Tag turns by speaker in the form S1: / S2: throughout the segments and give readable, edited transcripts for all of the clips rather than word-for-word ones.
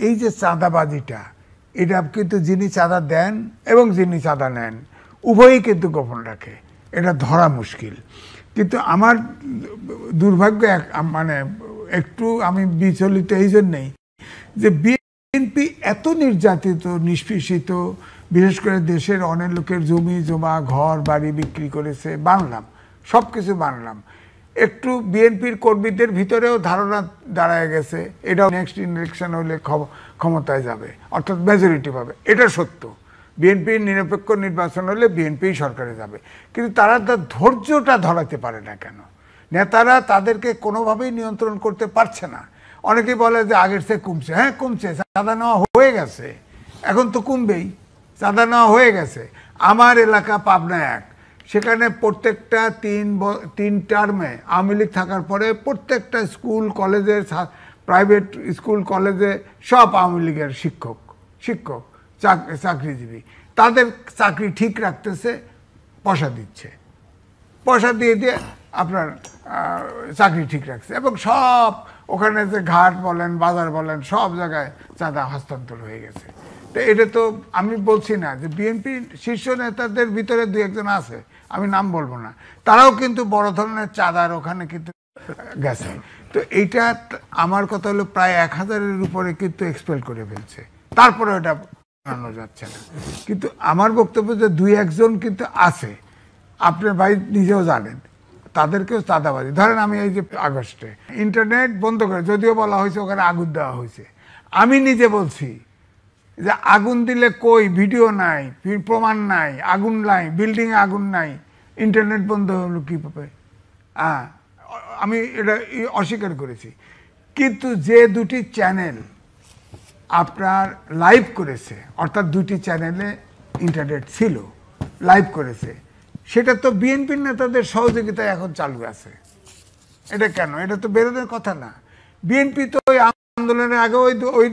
S1: এই যে চাঁদাবাজিটা, এটা কিন্তু যিনি চাঁদা দেন এবং যিনি চাঁদা নেন উভয়ই কিন্তু গোপন রাখে, এটা ধরা মুশকিল। কিন্তু আমার দুর্ভাগ্য মানে একটু আমি বিচলিত এই জন্যেই যে বিএনপি এত নির্যাতিত নিষ্পেষিত, বিশেষ করে দেশের অনেক লোকের জমি জমা ঘর বাড়ি বিক্রি করেছে, বানলাম সব কিছু বানলাম, একটু বিএনপির কর্মীদের ভিতরেও ধারণা দাঁড়ায় গেছে এটা নেক্সট ইলেকশন হলে ক্ষমতায় যাবে, অর্থাৎ মেজরিটি পাবে। এটা সত্য, বিএনপির নিরপেক্ষ নির্বাচন হলে বিএনপি সরকারে যাবে। কিন্তু তারা তার ধৈর্যটা ধরাতে পারে না কেন? নেতারা তাদেরকে কোনোভাবেই নিয়ন্ত্রণ করতে পারছে না। অনেকেই বলে যে আগের চেয়ে কমছে। হ্যাঁ কমছে, চাঁদা নেওয়া হয়ে গেছে, এখন তো কমবেই, চাঁদা নেওয়া হয়ে গেছে। আমার এলাকা পাবনা 1, সেখানে প্রত্যেকটা তিন টার্মে আওয়ামী লীগ থাকার পরে প্রত্যেকটা স্কুল কলেজে, প্রাইভেট স্কুল কলেজে সব আওয়ামী লীগের শিক্ষক চাকরিজীবী, তাদের চাকরি ঠিক রাখতেছে, পয়সা দিচ্ছে, পয়সা দিয়ে দিয়ে আপনার চাকরি ঠিক রাখছে। এবং সব ওখানে যে ঘাট বলেন বাজার বলেন সব জায়গায় চাঁদা হস্তান্তর হয়ে গেছে। তো এটা তো আমি বলছি না যে বিএনপি শীর্ষ নেতাদের ভিতরে 2-1 জন আছে, আমি নাম বলবো না, তারাও কিন্তু বড় ধরনের চাঁদার ওখানে কিন্তু গেছে। তো এইটা আমার কথা হলো প্রায় 1000-এর উপরে কিন্তু এক্সপেল করে ফেলছে, তারপরে ওটা বানানো যাচ্ছে না। কিন্তু আমার বক্তব্য যে 2-1 জন কিন্তু আছে, আপনার ভাই নিজেও জানেন, তাদেরকেও চাঁদাবাজি। ধরেন আমি এই যে আগস্টে ইন্টারনেট বন্ধ করে, যদিও বলা হয়েছে ওখানে আগুন দেওয়া হয়েছে, আমি নিজে বলছি যে আগুন দিলে কই ভিডিও নাই, প্রমাণ নাই, আগুন নাই, বিল্ডিংয়ে আগুন নাই, ইন্টারনেট বন্ধ হলো কীভাবে? আমি এটা অস্বীকার করেছি। কিন্তু যে 2টি চ্যানেল আপনার লাইভ করেছে, অর্থাৎ 2টি চ্যানেলে ইন্টারনেট ছিল, লাইভ করেছে, সেটা তো বিএনপির নেতাদের সহযোগিতায় এখন চালু আছে। এটা কেন? এটা তো বেরোনোর কথা না। বিএনপি তো ওই আন্দোলনের আগে ওই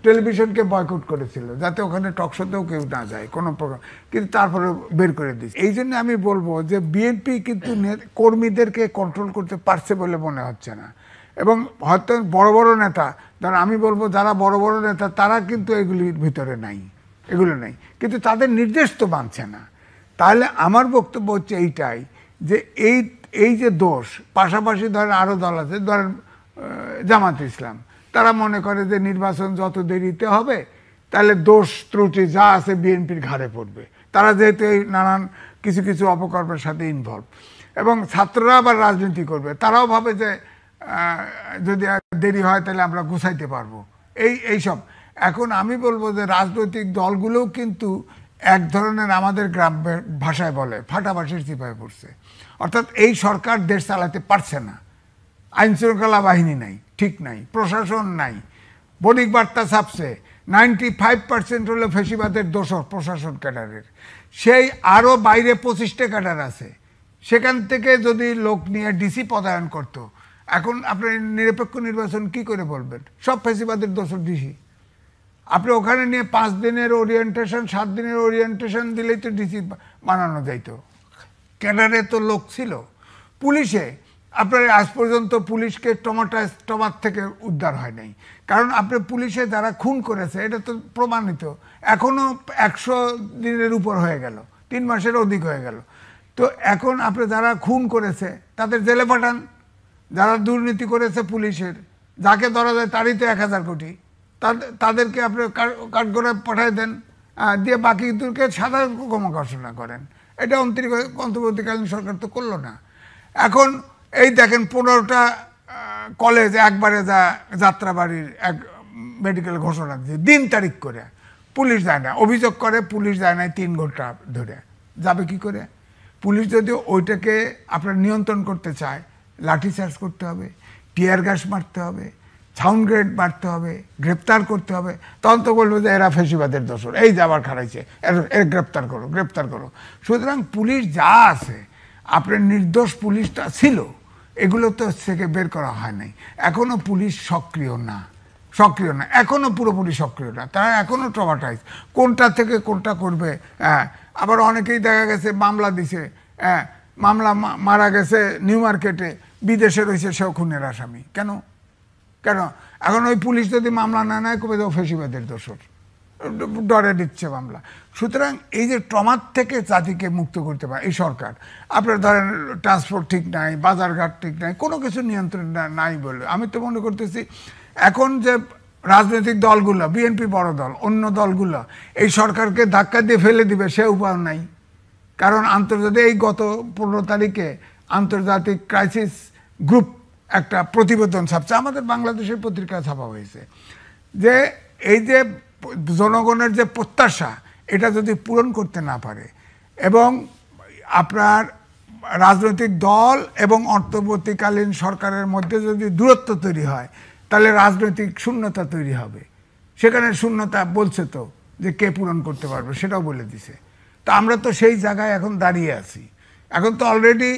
S1: টেলিভিশনকে বয়কট করেছিল, যাতে ওখানে টকশোতেও কেউ না যায় কোনো প্রকার, কিন্তু তারপরে বের করে দিচ্ছে। এই জন্য আমি বলবো যে বিএনপি কিন্তু কর্মীদেরকে কন্ট্রোল করতে পারছে বলে মনে হচ্ছে না। এবং হয়তো বড় বড় নেতা, ধর আমি বলবো যারা বড় বড় নেতা তারা কিন্তু এগুলির ভিতরে নাই, এগুলো নেই, কিন্তু তাদের নির্দেশ তো মানছে না। তাহলে আমার বক্তব্য হচ্ছে এইটাই যে এই যে দোষ, পাশাপাশি ধরেন আরও দল আছে, ধরেন জামাত ইসলাম, তারা মনে করে যে নির্বাচন যত দেরিতে হবে তাহলে দোষ ত্রুটি যা আছে বিএনপির ঘাড়ে পড়বে। তারা যেহেতু এই নানান কিছু কিছু অপকর্মের সাথে ইনভলভ, এবং ছাত্ররা আবার রাজনীতি করবে, তারাও ভাবে যে যদি দেরি হয় তাহলে আমরা গুছাইতে পারবো, এইসব। এখন আমি বলবো যে রাজনৈতিক দলগুলোও কিন্তু এক ধরনের আমাদের গ্রামের ভাষায় বলে ফাটাফাটির চিপায় পড়ছে। অর্থাৎ এই সরকার দেশ চালাতে পারছে না, আইন শৃঙ্খলা বাহিনী নাই, ঠিক নাই, প্রশাসন নাই, বণিক বার্তা ছাপছে 95% হলো ফেসিবাদের দোষর প্রশাসন ক্যাডারের, সেই আরও বাইরে 25টা ক্যাডার আছে, সেখান থেকে যদি লোক নিয়ে ডিসি পদায়ন করতো, এখন আপনি নিরপেক্ষ নির্বাচন কি করে বলবেন? সব ফেসিবাদের দোষর ডিসি। আপনি ওখানে নিয়ে 5 দিনের ওরিয়েন্টেশন 7 দিনের ওরিয়েন্টেশন দিলেই তো ডিসি বানানো যাইতো। ক্যাডারে তো লোক ছিল। পুলিশে আপনার আজ পর্যন্ত পুলিশকে টমার থেকে উদ্ধার হয় নাই, কারণ আপনি পুলিশে যারা খুন করেছে এটা তো প্রমাণিত, এখনও 100 দিনের উপর হয়ে গেল, 3 মাসের অধিক হয়ে গেল। তো এখন আপনি যারা খুন করেছে তাদের জেলে পাঠান, যারা দুর্নীতি করেছে পুলিশের, যাকে ধরা যায় তারই তো 1000 কোটি, তাদেরকে আপনি কাঠগড়ায় পাঠায় দেন, দিয়ে বাকিদেরকে সাধারণ ঘোষণা করেন। এটা অন্তর্বর্তীকালীন সরকার তো করলো না। এখন এই দেখেন 15টা কলেজ একবারে যাত্রাবাড়ির এক মেডিকেল ঘোষণা দিয়ে দিন তারিখ করে, পুলিশ যায় না, অভিযোগ করে পুলিশ যায় না 3 ঘন্টা ধরে, যাবে কি করে? পুলিশ যদি ওইটাকে আপনার নিয়ন্ত্রণ করতে চায়, লাঠিচার্জ করতে হবে, টিয়ার গ্যাস মারতে হবে, সাউন্ড গ্রেড মারতে হবে, গ্রেপ্তার করতে হবে, তখন তো বলবো যে এরা ফেসিবাদের দোষর, এই যে আবার খারাইছে, এর গ্রেপ্তার করো। সুতরাং পুলিশ যা আছে, আপনার নির্দোষ পুলিশটা ছিল, এগুলো তো থেকে বের করা হয় নাই। এখনও পুলিশ সক্রিয় না, এখনও পুরোপুরি সক্রিয় না, তারা এখনও ট্রমাটাইজ, কোনটা থেকে কোনটা করবে। আবার অনেকেই দেখা গেছে মামলা দিছে, মামলা মারা গেছে নিউ মার্কেটে, বিদেশে রয়েছে সেও খুনের আসামি। কেন? এখন ওই পুলিশ যদি মামলা না নেয় কবে যাও ফেসিবাদের দোষর, ডরে দিচ্ছে মামলা। সুতরাং এই যে ট্রমার থেকে জাতিকে মুক্ত করতে পারে এই সরকার, আপনার ধরেন ট্রান্সপোর্ট ঠিক নাই, বাজারঘাট ঠিক নাই, কোনো কিছু নিয়ন্ত্রণ নাই বলে আমি তো মনে করতেছি এখন যে রাজনৈতিক দলগুলো, বিএনপি বড় দল, অন্য দলগুলো এই সরকারকে ধাক্কা দিয়ে ফেলে দিবে সে উপায় নাই। কারণ আন্তর্জাতিক এই গত 15 তারিখে আন্তর্জাতিক ক্রাইসিস গ্রুপ একটা প্রতিবেদন ছাপছে, আমাদের বাংলাদেশের পত্রিকায় ছাপা হয়েছে, যে এই যে জনগণের যে প্রত্যাশা এটা যদি পূরণ করতে না পারে এবং আপনার রাজনৈতিক দল এবং অন্তর্বর্তীকালীন সরকারের মধ্যে যদি দূরত্ব তৈরি হয় তাহলে রাজনৈতিক শূন্যতা তৈরি হবে। সেখানে শূন্যতা বলছে তো যে কে পূরণ করতে পারবে সেটাও বলে দিছে। তো আমরা তো সেই জায়গায় এখন দাঁড়িয়ে আছি। এখন তো অলরেডি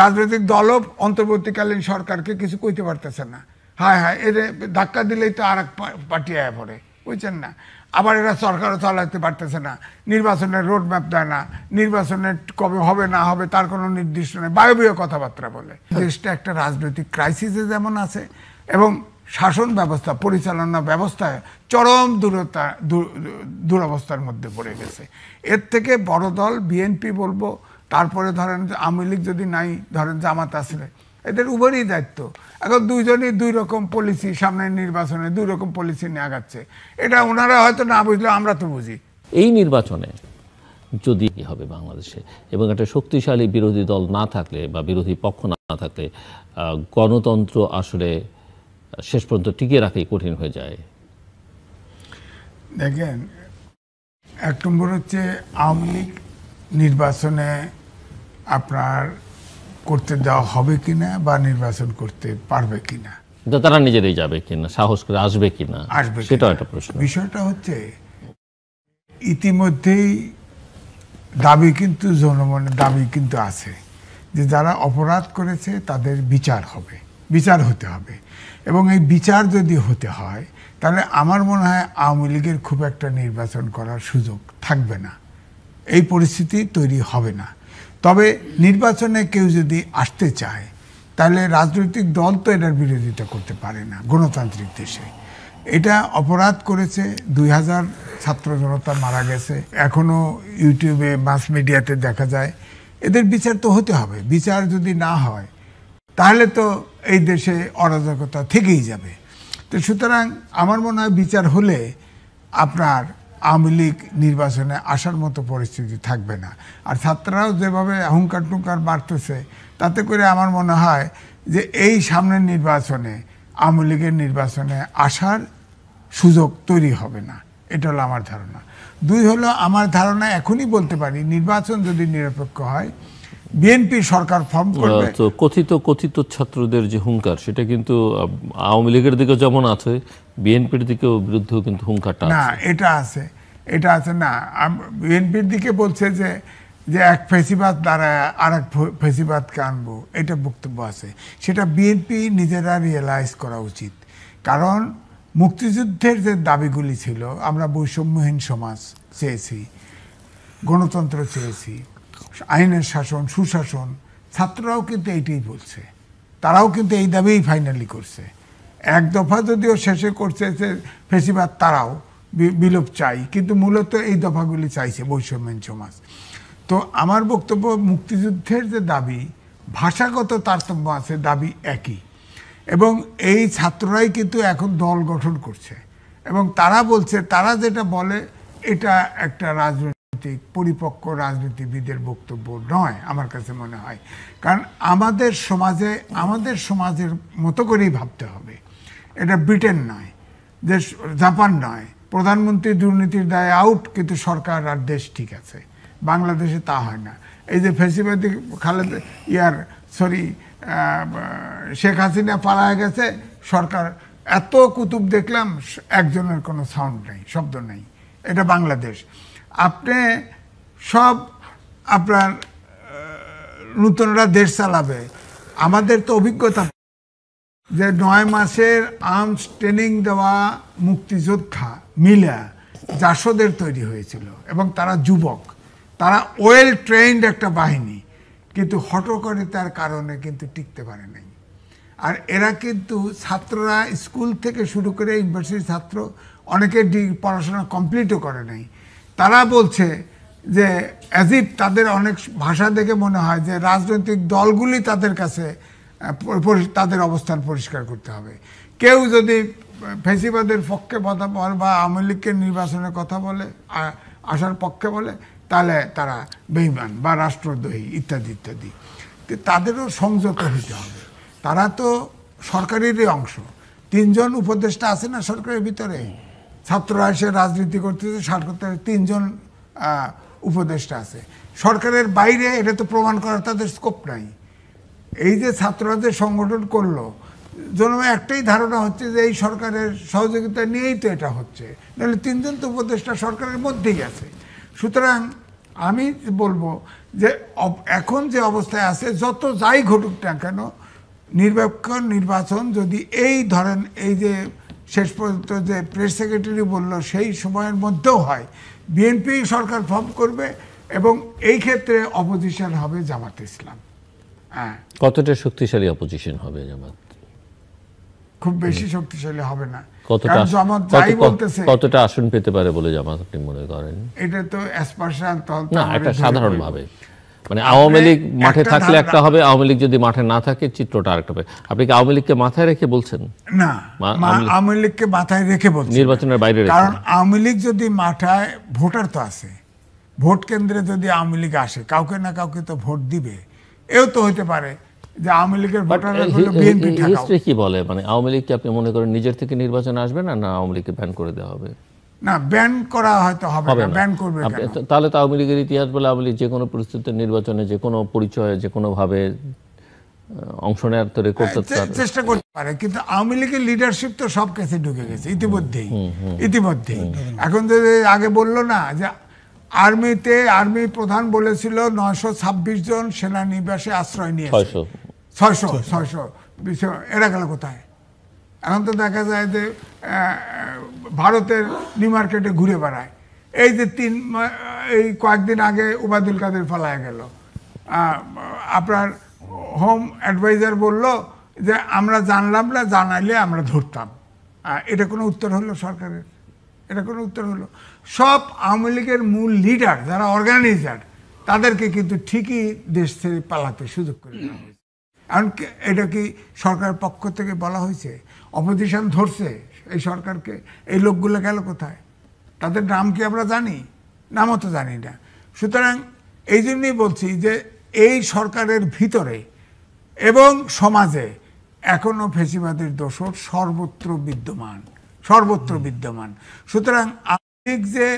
S1: রাজনৈতিক দলও অন্তর্বর্তীকালীন সরকারকে কিছু কইতে পারতেছে না। হ্যাঁ হ্যাঁ, এদের ধাক্কা দিলেই তো আর এক পার্টি আয়া পড়ে, বুঝছেন না। আবার এরা সরকারও চালাতে পারতেছে না, নির্বাচনের রোড ম্যাপ দেয় না, নির্বাচনের কবে হবে না হবে তার কোনো নির্দিষ্ট নেই, বায়বীয় কথাবার্তা বলে। দেশটা একটা রাজনৈতিক ক্রাইসিসে যেমন আছে এবং শাসন ব্যবস্থা, পরিচালনা ব্যবস্থায় চরম দুরবস্থার মধ্যে পড়ে গেছে। এর থেকে বড় দল বিএনপি বলবো, তারপরে ধরেন আওয়ামী লীগ যদি নাই, ধরেন জামাত আসলে, এদের উপরই দায়িত্ব। এখন দুইজনই দুই রকম পলিসি, সামনের নির্বাচনে দুই রকম পলিসি নিয়ে আগাচ্ছে। এটা ওনারা হয়তো না বুঝলেও আমরা তো বুঝি।
S2: এই নির্বাচনে যদি হবে বাংলাদেশে এবং একটা শক্তিশালী বিরোধী দল না থাকলে বা বিরোধী পক্ষ না থাকলে গণতন্ত্র আসলে শেষ পর্যন্ত টিকিয়ে রাখাই কঠিন হয়ে যায়।
S1: দেখেন, এক নম্বর হচ্ছে আওয়ামী লীগ নির্বাচনে আপনার করতে দেওয়া হবে কিনা বা নির্বাচন করতে পারবে কিনা,
S2: তারা নিজেরাই যাবে কিনা, সাহস করে আসবে কিনা,
S1: আসবে
S2: সেটাও একটা প্রশ্ন।
S1: বিষয়টা হচ্ছে ইতিমধ্যেই দাবি কিন্তু জনমনের দাবি কিন্তু আছে যে যারা অপরাধ করেছে তাদের বিচার হবে, বিচার হতে হবে। এবং এই বিচার যদি হতে হয় তাহলে আমার মনে হয় আওয়ামী লীগের খুব একটা নির্বাচন করার সুযোগ থাকবে না, এই পরিস্থিতি তৈরি হবে না। তবে নির্বাচনে কেউ যদি আসতে চায় তাহলে রাজনৈতিক দল তো এটার বিরোধিতা করতে পারে না গণতান্ত্রিক দেশে। এটা অপরাধ করেছে, 2000 ছাত্র জনতা মারা গেছে, এখনো ইউটিউবে মাস মিডিয়াতে দেখা যায়। এদের বিচার তো হতে হবে। বিচার যদি না হয় তাহলে তো এই দেশে অরাজকতা থেকেই যাবে। তো সুতরাং আমার মনে হয় বিচার হলে আপনার আওয়ামী লীগ নির্বাচনে আসার মতো পরিস্থিতি থাকবে না। আর ছাত্ররাও যেভাবে হুঙ্কার টুঙ্কার মারতেছে তাতে করে আমার মনে হয় যে এই সামনের নির্বাচনে আওয়ামী লীগের নির্বাচনে আসার সুযোগ তৈরি হবে না, এটা হলো আমার ধারণা। 2 হলো আমার ধারণা এখনই বলতে পারি নির্বাচন যদি নিরপেক্ষ হয় বিএনপি সরকার ফর্ম করবে।
S2: তো কথিত ছাত্রদের যে হুঙ্কার সেটা কিন্তু আওয়ামী লীগের দিকে যেমন আছে বিএনপির দিকেও বিরুদ্ধেও কিন্তু হুঙ্কারটা
S1: না, এটা আছে না। বিএনপির দিকে বলছে যে এক ফেসিবাদ দ্বারা আর এক ফেসিবাদকে আনবো, এটা বক্তব্য আছে। সেটা বিএনপি নিজেরা রিয়েলাইজ করা উচিত। কারণ মুক্তিযুদ্ধের যে দাবিগুলি ছিল, আমরা বৈষম্যহীন সমাজ চেয়েছি, গণতন্ত্র চেয়েছি, আইনের শাসন, সুশাসন, ছাত্ররাও কিন্তু এইটাই বলছে। তারাও কিন্তু এই দাবিই ফাইনালি করছে। এক দফা যদিও শেষে করছে যে ফেসিবাদ তারাও বিলোপ চাই, কিন্তু মূলত এই দফাগুলি চাইছে বৈষম্যহীন সমাজ। তো আমার বক্তব্য, মুক্তিযুদ্ধের যে দাবি, ভাষাগত তারতম্য আছে, দাবি একই। এবং এই ছাত্ররাই কিন্তু এখন দল গঠন করছে এবং তারা বলছে, তারা যেটা বলে এটা একটা রাজনৈতিক পরিপক্ক রাজনীতিবিদের বক্তব্য নয় আমার কাছে মনে হয়। কারণ আমাদের সমাজের মতো করেই ভাবতে হবে। এটা ব্রিটেন নয়, যে জাপান নয়, প্রধানমন্ত্রী দুর্নীতির দায়ে আউট কিন্তু সরকার আর দেশ ঠিক আছে। বাংলাদেশে তা হয় না। এই যে ফ্যাসিবাদী শেখ হাসিনা পালায় গেছে, সরকার এত কুতুব দেখলাম, একজনের কোনো সাউন্ড নেই, শব্দ নেই। এটা বাংলাদেশ। আপনি সব আপনার নূতনরা দেশ চালাবে। আমাদের তো অভিজ্ঞতা যে 9 মাসের আর্মস ট্রেনিং দেওয়া মুক্তিযোদ্ধা মিলা জাসদের তৈরি হয়েছিল এবং তারা যুবক, তারা ওয়েল ট্রেইনড একটা বাহিনী, কিন্তু হঠকারিতার কারণে কিন্তু টিকতে পারে নাই। আর এরা কিন্তু ছাত্ররা স্কুল থেকে শুরু করে ইউনিভার্সিটির ছাত্র অনেকে পড়াশোনা কমপ্লিটও করে নাই, তারা বলছে যে অ্যাজ ইফ তাদের অনেক ভাষা দেখে মনে হয় যে রাজনৈতিক দলগুলি তাদের কাছে তাদের অবস্থান পরিষ্কার করতে হবে। কেউ যদি ফেসিবাদের পক্ষে কথা বলে বা আওয়ামী লীগের নির্বাচনের কথা বলে, আসার পক্ষে বলে, তাহলে তারা বেঈমান বা রাষ্ট্রদ্রোহী ইত্যাদি ইত্যাদি। তাদেরও সংযত হতে হবে। তারা তো সরকারেরই অংশ। 3 জন উপদেষ্টা আছে না সরকারের ভিতরে, ছাত্ররা এসে রাজনীতি করতেছে, 3 জন উপদেষ্টা আছে সরকারের বাইরে। এটা তো প্রমাণ করার তাদের স্কোপ নাই। এই যে ছাত্ররা যে সংগঠন করলো, জনমে একটাই ধারণা হচ্ছে যে এই সরকারের সহযোগিতা নিয়েই তো এটা হচ্ছে, নাহলে 3 জন তো উপদেষ্টা সরকারের মধ্যেই আছে। সুতরাং আমি বলবো যে এখন যে অবস্থায় আছে, যত যাই ঘটুক না কেন, নিরপেক্ষ নির্বাচন যদি এই ধরেন এই যে শেষ পর্যন্ত যে প্রেস সেক্রেটারি বলল সেই সময়ের মধ্যেও হয়, বিএনপি সরকার ফর্ম করবে এবং এই ক্ষেত্রে অপোজিশন হবে জামাত ইসলাম। হ্যাঁ,
S2: কতটা শক্তিশালী অপোজিশন হবে জামাত?
S1: খুব বেশি শক্তিশালী হবে না।
S2: কতটা আসন পেতে পারে বলে জামাত আপনি মনে করেন?
S1: এটা তো অ্যাসপারশন
S2: না, এটা সাধারণ ভাবে, মানে আওয়ামী লীগ মাঠে থাকলে একটা হবে, আওয়ামী লীগ যদি মাঠে না থাকে চিত্রটা আরেকটা হবে। আপনি কি আওয়ামী লীগকে মাথায় রেখে বলছেন?
S1: না, আওয়ামী লীগকে মাথায় রেখে বলছেন,
S2: নির্বাচনের বাইরে রেখে।
S1: কারণ আওয়ামী লীগ যদি মাথায়, ভোটার তো আছে, ভোট কেন্দ্রে যদি আওয়ামী লীগ আসে, কাউকে না কাউকে তো ভোট দিবে। এও তো হতে পারে যে আওয়ামী লীগের ভোটাররা হলো বিএনপি ঠেকাও।
S2: হিস্ট্রি কি বলে, মানে আওয়ামী লীগ কি আপনি মনে করেন নিজের থেকে নির্বাচন আসবে না, না আওয়ামী লীগকে ব্যান করে দেওয়া হবে?
S1: না, ব্যান করা হয়তো হবে না, ব্যান করবে কেন?
S2: তাহলে তো আওয়ামী লীগের ইতিহাস বলে আওয়ামী লীগ যে কোনো পরিস্থিতিতে নির্বাচনে যে কোনো পরিচয়ে যে কোনো ভাবে অংশ নেওয়ার তো
S1: চেষ্টা করতে পারে, কিন্তু আওয়ামী লীগের লিডারশিপ তো সব কাছে ঢুকে গেছে ইতিমধ্যেই। এখন যদি আগে বললো না যে আর্মি প্রধান বলেছিল 926 জন সেনানিবাসে আশ্রয় নিয়েছে, 600 এরা গেল কোথায়? এখন তো দেখা যায় যে ভারতের নিউ মার্কেটে ঘুরে বেড়ায়। এই যে এই কয়েকদিন আগে ওবায়দুল কাদের পালায় গেল, আপনার হোম অ্যাডভাইজার বলল যে আমরা জানলাম না, জানাইলে আমরা ধরতাম। এটা কোনো উত্তর হলো সরকারের? এটা কোনো উত্তর হলো? সব আওয়ামী লীগের মূল লিডার যারা অর্গানাইজার, তাদেরকে কিন্তু ঠিকই দেশ ছেড়ে পালাতে সুযোগ করে দেওয়া হয়েছে। কারণ এটা কি সরকারের পক্ষ থেকে বলা হয়েছে? অপোজিশন ধরছে এই সরকারকে, এই লোকগুলো গেল কোথায়? তাদের নাম কি আমরা জানি? নামও তো জানি না। সুতরাং এই জন্যই বলছি যে এই সরকারের ভিতরে এবং সমাজে এখনো ফ্যাসিবাদের দোষর সর্বত্র বিদ্যমান। সুতরাং আওয়ামী লীগ যে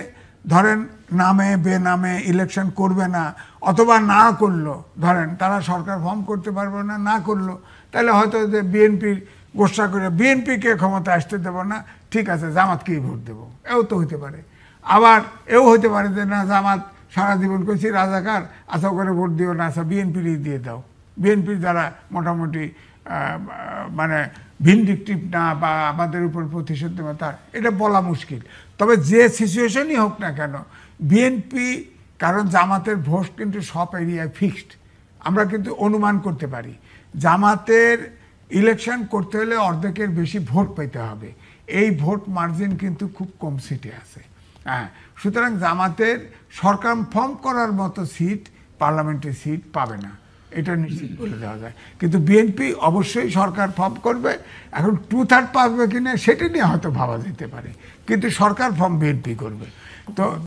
S1: ধরেন নামে বেনামে ইলেকশন করবে না, অথবা না করলো, ধরেন তারা সরকার ফর্ম করতে পারবে না করলো, তাহলে হয়তো যে বিএনপির গোসা করে বিএনপিকে ক্ষমতা আসতে দেবো না, ঠিক আছে জামাতকেই ভোট দেবো, এও তো হতে পারে। আবার এও হতে পারে যে না, জামাত সারা জীবন করছি রাজাকার, আশা করে ভোট দিও না, আচ্ছা বিএনপিরই দিয়ে দাও। বিএনপির যারা মোটামুটি মানে ভিনডিকটিভ না বা আমাদের উপর প্রতিশোধ নেওয়া, তার এটা বলা মুশকিল। তবে যে সিচুয়েশনই হোক না কেন, বিএনপি, কারণ জামাতের ভোট কিন্তু সব এরিয়ায় ফিক্সড, আমরা কিন্তু অনুমান করতে পারি জামাতের ইলেকশন করতে হলে অর্ধেকের বেশি ভোট পেতে হবে। এই ভোট মার্জিন কিন্তু খুব কম সিটে আছে। হ্যাঁ, সুতরাং জামাতের সরকার ফর্ম করার মতো সিট, পার্লামেন্টের সিট পাবে না, এটা নিশ্চিত বলে দেওয়া যায়। কিন্তু বিএনপি অবশ্যই সরকার ফর্ম করবে। এখন 2/3 পাবে কিনা সেটা নিয়ে হয়তো ভাবা যেতে পারে, কিন্তু সরকার ফর্ম বিএনপি করবে। তো